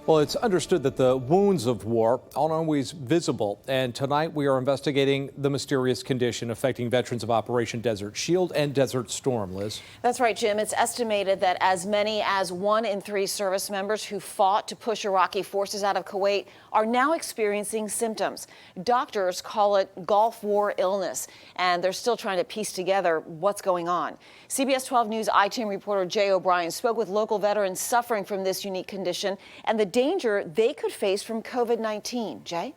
Well, it's understood that the wounds of war aren't always visible, and tonight we are investigating the mysterious condition affecting veterans of Operation Desert Shield and Desert Storm. Liz? That's right, Jim. It's estimated that as many as 1 in 3 service members who fought to push Iraqi forces out of Kuwait are now experiencing symptoms. Doctors call it Gulf War illness, and they're still trying to piece together what's going on. CBS 12 News I-Team reporter Jay O'Brien spoke with local veterans suffering from this unique condition and the danger they could face from COVID-19. Jay?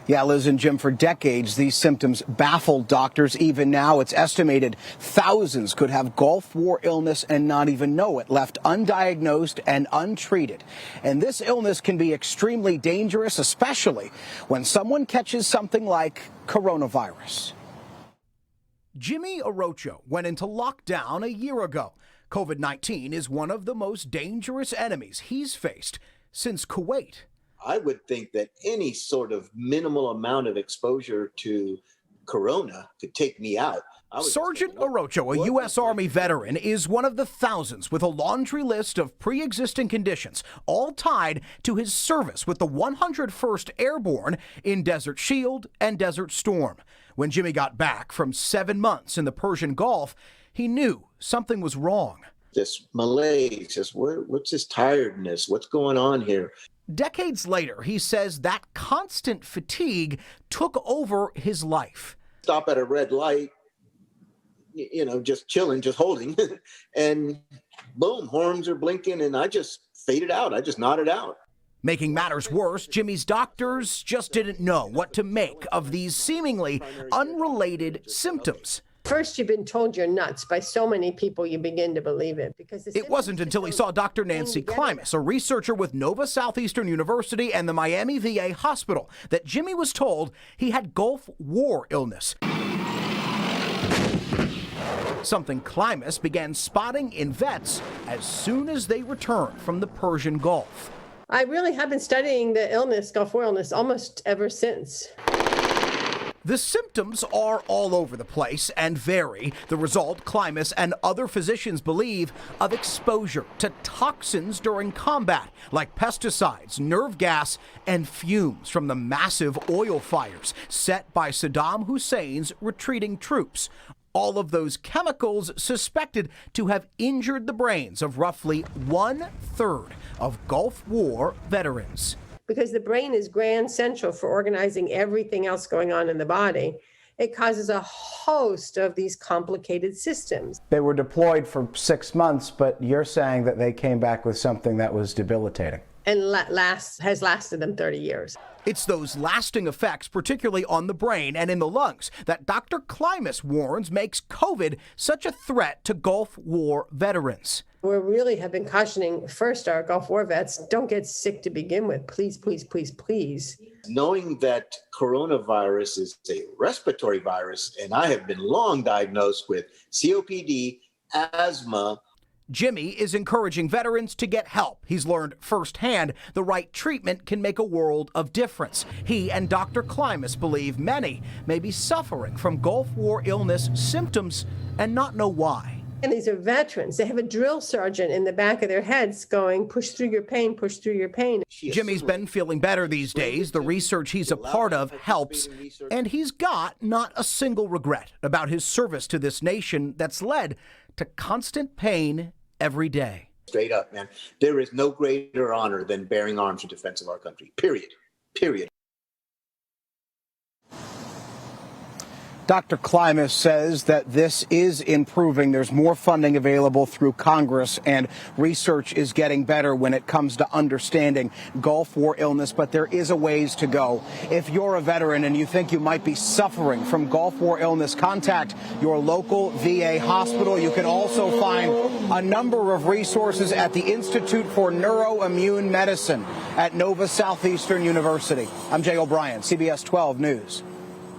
Yeah, Liz and Jim, for decades, these symptoms baffled doctors. Even now, it's estimated thousands could have Gulf War illness and not even know it, left undiagnosed and untreated. And this illness can be extremely dangerous, especially when someone catches something like coronavirus. Jimmy Orocho went into lockdown a year ago. COVID-19 is one of the most dangerous enemies he's faced since Kuwait. I would think that any sort of minimal amount of exposure to corona could take me out. Sergeant Orocho, a U.S. Army veteran, is one of the thousands with a laundry list of pre-existing conditions, all tied to his service with the 101st Airborne in Desert Shield and Desert Storm. When Jimmy got back from 7 months in the Persian Gulf, he knew something was wrong. This malaise, what's this tiredness? What's going on here? Decades later, he says that constant fatigue took over his life. Stop at a red light, just chilling, just holding, and boom, horns are blinking, and I just faded out. I just nodded out. Making matters worse, Jimmy's doctors just didn't know what to make of these seemingly unrelated symptoms. First, you've been told you're nuts by so many people, you begin to believe it. It wasn't until he saw Dr. Nancy Klimas, a researcher with Nova Southeastern University and the Miami VA hospital, that Jimmy was told he had Gulf War illness. Something Klimas began spotting in vets as soon as they returned from the Persian Gulf. I really have been studying the illness, Gulf War illness, almost ever since. The symptoms are all over the place and vary. The result, Klimas and other physicians believe, of exposure to toxins during combat, like pesticides, nerve gas, and fumes from the massive oil fires set by Saddam Hussein's retreating troops. All of those chemicals suspected to have injured the brains of roughly 1/3 of Gulf War veterans. Because the brain is grand central for organizing everything else going on in the body, it causes a host of these complicated systems. They were deployed for 6 months, but you're saying that they came back with something that was debilitating. And has lasted them 30 years. It's those lasting effects, particularly on the brain and in the lungs, that Dr. Klimas warns makes COVID such a threat to Gulf War veterans. We really have been cautioning first our Gulf War vets, don't get sick to begin with. Please, please, please, please. Knowing that coronavirus is a respiratory virus, and I have been long diagnosed with COPD, asthma. Jimmy is encouraging veterans to get help. He's learned firsthand the right treatment can make a world of difference. He and Dr. Klimas believe many may be suffering from Gulf War illness symptoms and not know why. And these are veterans. They have a drill sergeant in the back of their heads going, push through your pain, push through your pain. Jimmy's been feeling better these days. The research he's a part of helps, and he's got not a single regret about his service to this nation that's led to constant pain every day. Straight up, man. There is no greater honor than bearing arms in defense of our country. Period. Period. Dr. Klimas says that this is improving. There's more funding available through Congress, and research is getting better when it comes to understanding Gulf War illness, but there is a ways to go. If you're a veteran and you think you might be suffering from Gulf War illness, contact your local VA hospital. You can also find a number of resources at the Institute for Neuroimmune Medicine at Nova Southeastern University. I'm Jay O'Brien, CBS 12 News.